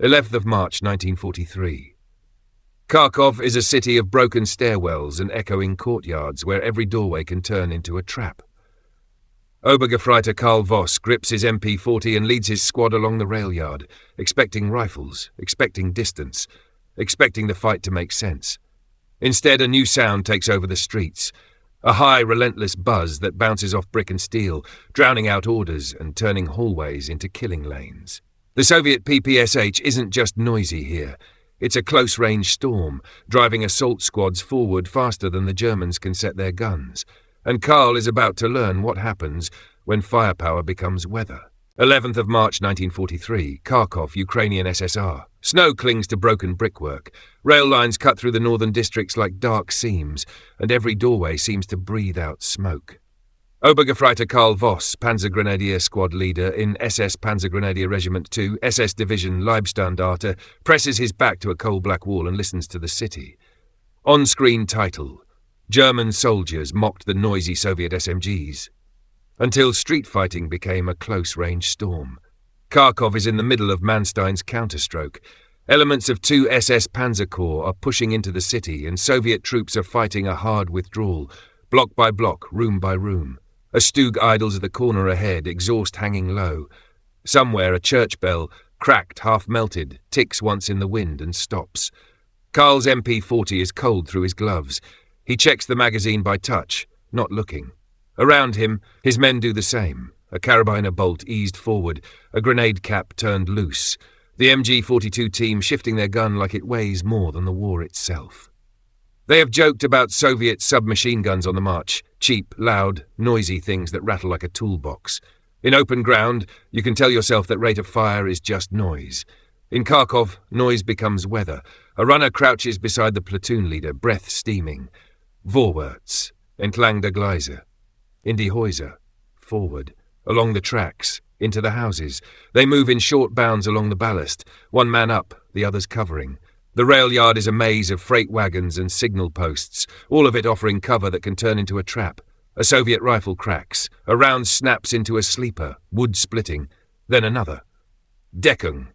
11th of March 1943. Kharkov is a city of broken stairwells and echoing courtyards where every doorway can turn into a trap. Obergefreiter Karl Voß grips his MP40 and leads his squad along the rail yard, expecting rifles, expecting distance, expecting the fight to make sense. Instead, a new sound takes over the streets, a high, relentless buzz that bounces off brick and steel, drowning out orders and turning hallways into killing lanes. The Soviet PPSh isn't just noisy here. It's a close-range storm, driving assault squads forward faster than the Germans can set their guns. And Karl is about to learn what happens when firepower becomes weather. 11th of March 1943, Kharkov, Ukrainian SSR. Snow clings to broken brickwork. Rail lines cut through the northern districts like dark seams, and every doorway seems to breathe out smoke. Obergefreiter Karl Voß, Panzergrenadier squad leader in SS Panzergrenadier Regiment 2, SS Division Leibstandarte, presses his back to a coal-black wall and listens to the city. On-screen title: German soldiers mocked the noisy Soviet SMGs. Until street fighting became a close-range storm. Kharkov is in the middle of Manstein's counterstroke. Elements of 2 SS Panzer Corps are pushing into the city, and Soviet troops are fighting a hard withdrawal, block by block, room by room. A Stug idles at the corner ahead, exhaust hanging low. Somewhere a church bell, cracked, half-melted, ticks once in the wind and stops. Karl's MP40 is cold through his gloves. He checks the magazine by touch, not looking. Around him, his men do the same. A carabiner bolt eased forward, a grenade cap turned loose. The MG-42 team shifting their gun like it weighs more than the war itself. They have joked about Soviet submachine guns on the march, cheap, loud, noisy things that rattle like a toolbox. In open ground, you can tell yourself that rate of fire is just noise. In Kharkov, noise becomes weather. A runner crouches beside the platoon leader, breath steaming. Vorwärts, entlang der Gleise. In die Häuser, forward, along the tracks, into the houses. They move in short bounds along the ballast, one man up, the others covering. The rail yard is a maze of freight wagons and signal posts, all of it offering cover that can turn into a trap. A Soviet rifle cracks. A round snaps into a sleeper, wood splitting. Then another. Deckung.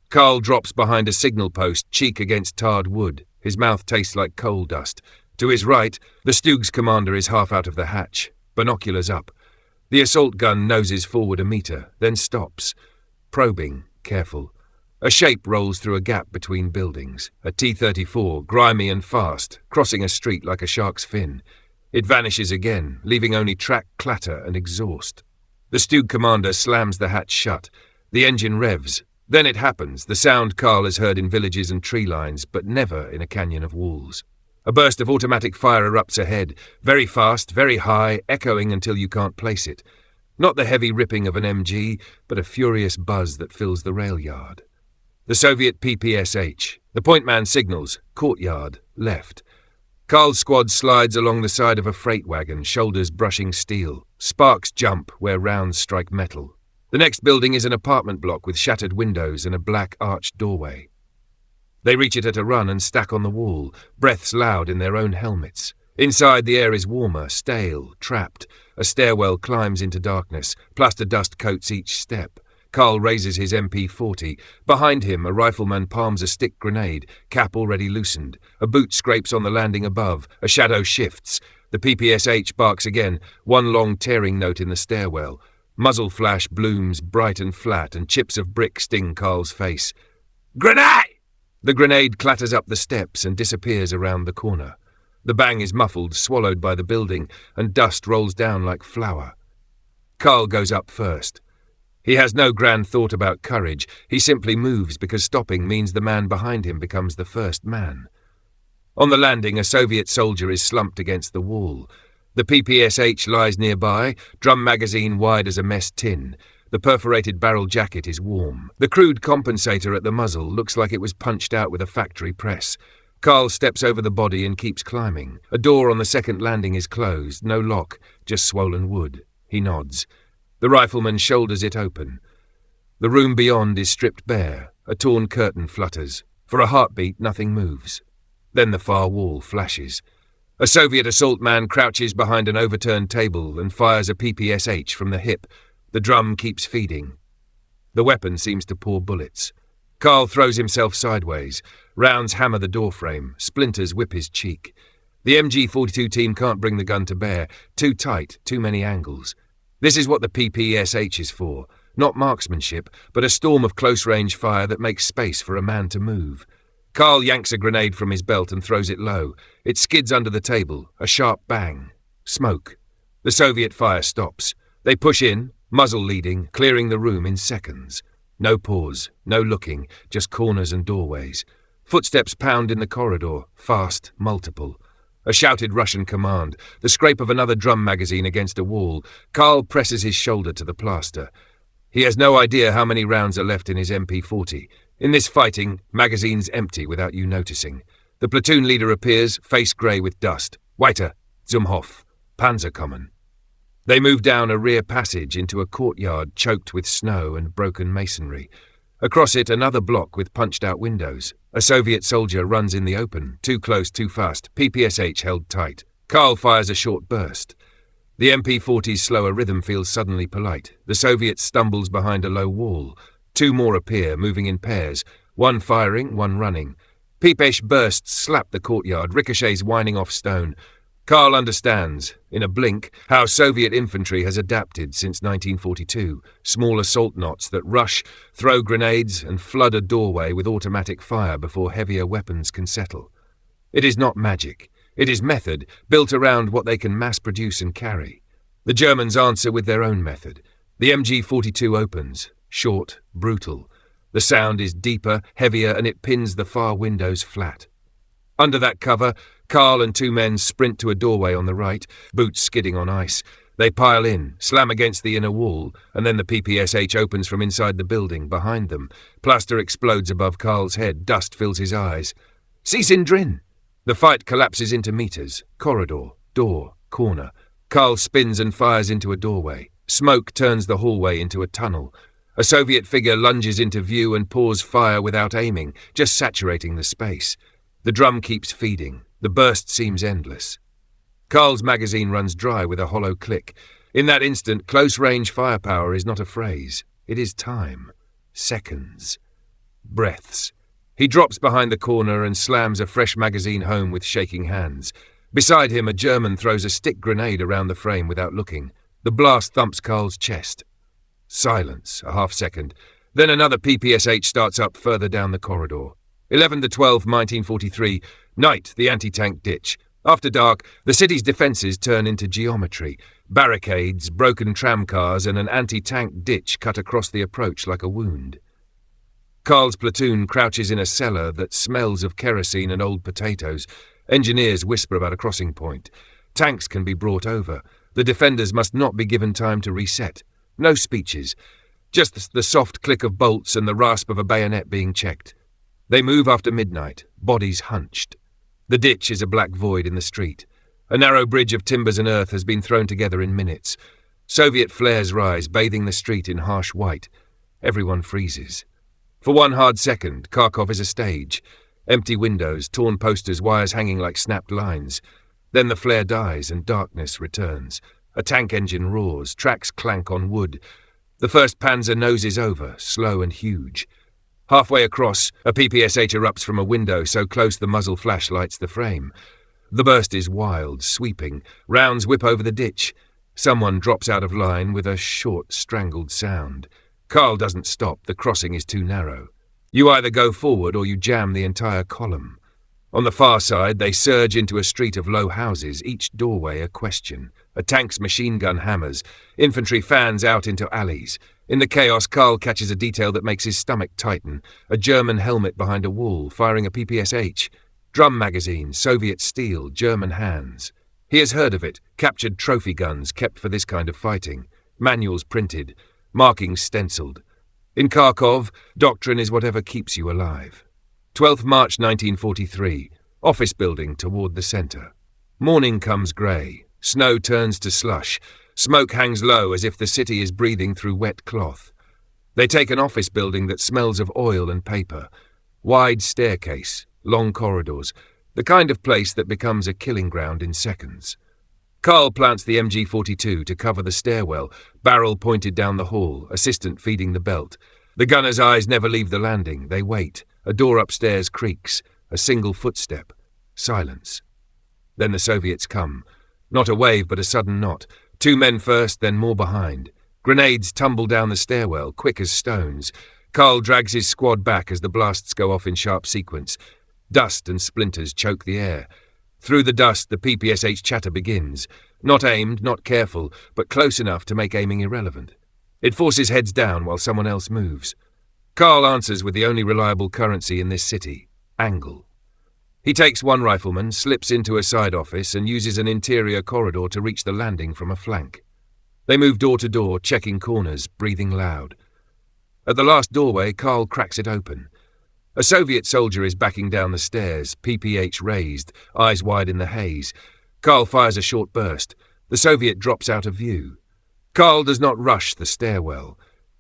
Karl drops behind a signal post, cheek against tarred wood. His mouth tastes like coal dust. To his right, the Stug's commander is half out of the hatch, binoculars up. The assault gun noses forward a meter, then stops. Probing, careful. A shape rolls through a gap between buildings. A T-34, grimy and fast, crossing a street like a shark's fin. It vanishes again, leaving only track clatter and exhaust. The Stug commander slams the hatch shut. The engine revs. Then it happens, the sound Karl has heard in villages and tree lines, but never in a canyon of walls. A burst of automatic fire erupts ahead, very fast, very high, echoing until you can't place it. Not the heavy ripping of an MG, but a furious buzz that fills the rail yard. The Soviet PPSh. The point man signals, courtyard, left. Karl's squad slides along the side of a freight wagon, shoulders brushing steel. Sparks jump where rounds strike metal. The next building is an apartment block with shattered windows and a black arched doorway. They reach it at a run and stack on the wall, breaths loud in their own helmets. Inside, the air is warmer, stale, trapped. A stairwell climbs into darkness. Plaster dust coats each step. Karl raises his MP40. Behind him, a rifleman palms a stick grenade, cap already loosened. A boot scrapes on the landing above. A shadow shifts. The PPSh barks again, one long tearing note in the stairwell. Muzzle flash blooms bright and flat, and chips of brick sting Karl's face. Grenade! The grenade clatters up the steps and disappears around the corner. The bang is muffled, swallowed by the building, and dust rolls down like flour. Karl goes up first. He has no grand thought about courage. He simply moves because stopping means the man behind him becomes the first man. On the landing, a Soviet soldier is slumped against the wall. The PPSh lies nearby, drum magazine wide as a mess tin. The perforated barrel jacket is warm. The crude compensator at the muzzle looks like it was punched out with a factory press. Karl steps over the body and keeps climbing. A door on the second landing is closed, no lock, just swollen wood. He nods. The rifleman shoulders it open. The room beyond is stripped bare. A torn curtain flutters. For a heartbeat, nothing moves. Then the far wall flashes. A Soviet assault man crouches behind an overturned table and fires a PPSh from the hip. The drum keeps feeding. The weapon seems to pour bullets. Karl throws himself sideways. Rounds hammer the doorframe. Splinters whip his cheek. The MG42 team can't bring the gun to bear. Too tight, too many angles. This is what the PPSh is for. Not marksmanship, but a storm of close-range fire that makes space for a man to move. Karl yanks a grenade from his belt and throws it low. It skids under the table. A sharp bang. Smoke. The Soviet fire stops. They push in, muzzle leading, clearing the room in seconds. No pause, no looking, just corners and doorways. Footsteps pound in the corridor, fast, multiple. A shouted Russian command, the scrape of another drum magazine against a wall. Karl presses his shoulder to the plaster. He has no idea how many rounds are left in his MP40. In this fighting, magazines empty without you noticing. The platoon leader appears, face grey with dust. Weiter, zum Hof, Panzerkommand. They move down a rear passage into a courtyard choked with snow and broken masonry. Across it, another block with punched-out windows. A Soviet soldier runs in the open, too close, too fast, PPSh held tight. Karl fires a short burst. The MP40's slower rhythm feels suddenly polite. The Soviet stumbles behind a low wall. Two more appear, moving in pairs, one firing, one running. PPSh bursts slap the courtyard, ricochets whining off stone. Karl understands, in a blink, how Soviet infantry has adapted since 1942, small assault knots that rush, throw grenades, and flood a doorway with automatic fire before heavier weapons can settle. It is not magic. It is method, built around what they can mass-produce and carry. The Germans answer with their own method. The MG42 opens, short, brutal. The sound is deeper, heavier, and it pins the far windows flat. Under that cover, Karl and two men sprint to a doorway on the right, boots skidding on ice. They pile in, slam against the inner wall, and then the PPSh opens from inside the building, behind them. Plaster explodes above Karl's head, dust fills his eyes. Cease in drin! The fight collapses into meters, corridor, door, corner. Karl spins and fires into a doorway. Smoke turns the hallway into a tunnel. A Soviet figure lunges into view and pours fire without aiming, just saturating the space. The drum keeps feeding. The burst seems endless. Karl's magazine runs dry with a hollow click. In that instant, close-range firepower is not a phrase. It is time. Seconds. Breaths. He drops behind the corner and slams a fresh magazine home with shaking hands. Beside him, a German throws a stick grenade around the frame without looking. The blast thumps Karl's chest. Silence, a half-second. Then another PPSh starts up further down the corridor. 11/12/1943, night, the anti-tank ditch. After dark, the city's defences turn into geometry. Barricades, broken tramcars, and an anti-tank ditch cut across the approach like a wound. Karl's platoon crouches in a cellar that smells of kerosene and old potatoes. Engineers whisper about a crossing point. Tanks can be brought over. The defenders must not be given time to reset. No speeches. Just the soft click of bolts and the rasp of a bayonet being checked. They move after midnight, bodies hunched. The ditch is a black void in the street. A narrow bridge of timbers and earth has been thrown together in minutes. Soviet flares rise, bathing the street in harsh white. Everyone freezes. For one hard second, Kharkov is a stage. Empty windows, torn posters, wires hanging like snapped lines. Then the flare dies and darkness returns. A tank engine roars, tracks clank on wood. The first Panzer noses over, slow and huge. Halfway across, a PPSh erupts from a window so close the muzzle flash lights the frame. The burst is wild, sweeping. Rounds whip over the ditch. Someone drops out of line with a short, strangled sound. Karl doesn't stop. The crossing is too narrow. You either go forward or you jam the entire column. On the far side, they surge into a street of low houses, each doorway a question. A tank's machine gun hammers. Infantry fans out into alleys. In the chaos, Karl catches a detail that makes his stomach tighten. A German helmet behind a wall, firing a PPSh. Drum magazine, Soviet steel, German hands. He has heard of it. Captured trophy guns kept for this kind of fighting. Manuals printed. Markings stenciled. In Kharkov, doctrine is whatever keeps you alive. 12th March 1943. Office building toward the centre. Morning comes grey. Snow turns to slush. Smoke hangs low as if the city is breathing through wet cloth. They take an office building that smells of oil and paper. Wide staircase, long corridors, the kind of place that becomes a killing ground in seconds. Karl plants the MG42 to cover the stairwell, barrel pointed down the hall, assistant feeding the belt. The gunners' eyes never leave the landing. They wait. A door upstairs creaks. A single footstep. Silence. Then the Soviets come. Not a wave, but a sudden knot. 2 men first, then more behind. Grenades tumble down the stairwell, quick as stones. Karl drags his squad back as the blasts go off in sharp sequence. Dust and splinters choke the air. Through the dust, the PPSh chatter begins. Not aimed, not careful, but close enough to make aiming irrelevant. It forces heads down while someone else moves. Karl answers with the only reliable currency in this city, angle. He takes one rifleman, slips into a side office, and uses an interior corridor to reach the landing from a flank. They move door to door, checking corners, breathing loud. At the last doorway, Karl cracks it open. A Soviet soldier is backing down the stairs, PPH raised, eyes wide in the haze. Karl fires a short burst. The Soviet drops out of view. Karl does not rush the stairwell.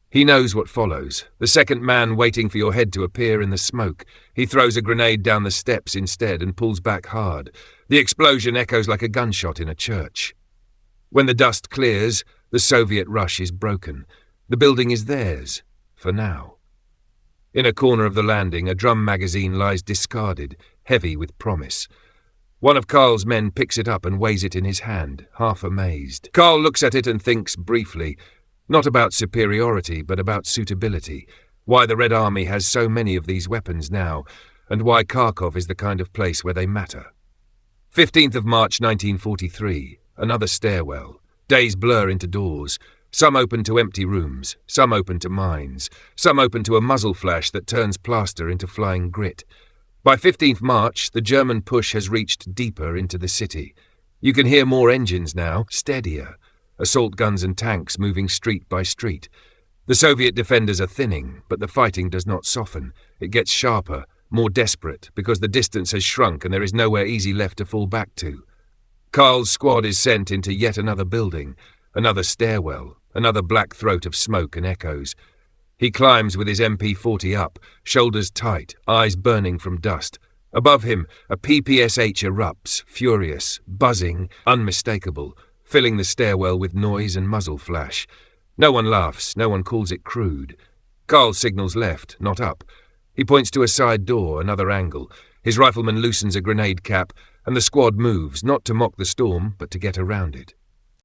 He knows what follows. The second man waiting for your head to appear in the smoke. He throws a grenade down the steps instead and pulls back hard. The explosion echoes like a gunshot in a church. When the dust clears, the Soviet rush is broken. The building is theirs, for now. In a corner of the landing, a drum magazine lies discarded, heavy with promise. One of Karl's men picks it up and weighs it in his hand, half amazed. Karl looks at it and thinks briefly, not about superiority, but about suitability, why the Red Army has so many of these weapons now, and why Kharkov is the kind of place where they matter. 15th of March 1943, another stairwell. Days blur into doors. Some open to empty rooms, some open to mines, some open to a muzzle flash that turns plaster into flying grit. By 15th March, the German push has reached deeper into the city. You can hear more engines now, steadier. Assault guns and tanks moving street by street. The Soviet defenders are thinning, but the fighting does not soften. It gets sharper, more desperate, because the distance has shrunk and there is nowhere easy left to fall back to. Karl's squad is sent into yet another building, another stairwell, another black throat of smoke and echoes. He climbs with his MP40 up, shoulders tight, eyes burning from dust. Above him, a PPSh erupts, furious, buzzing, unmistakable, filling the stairwell with noise and muzzle flash. No one laughs, no one calls it crude. Karl signals left, not up. He points to a side door, another angle. His rifleman loosens a grenade cap, and the squad moves, not to mock the storm, but to get around it.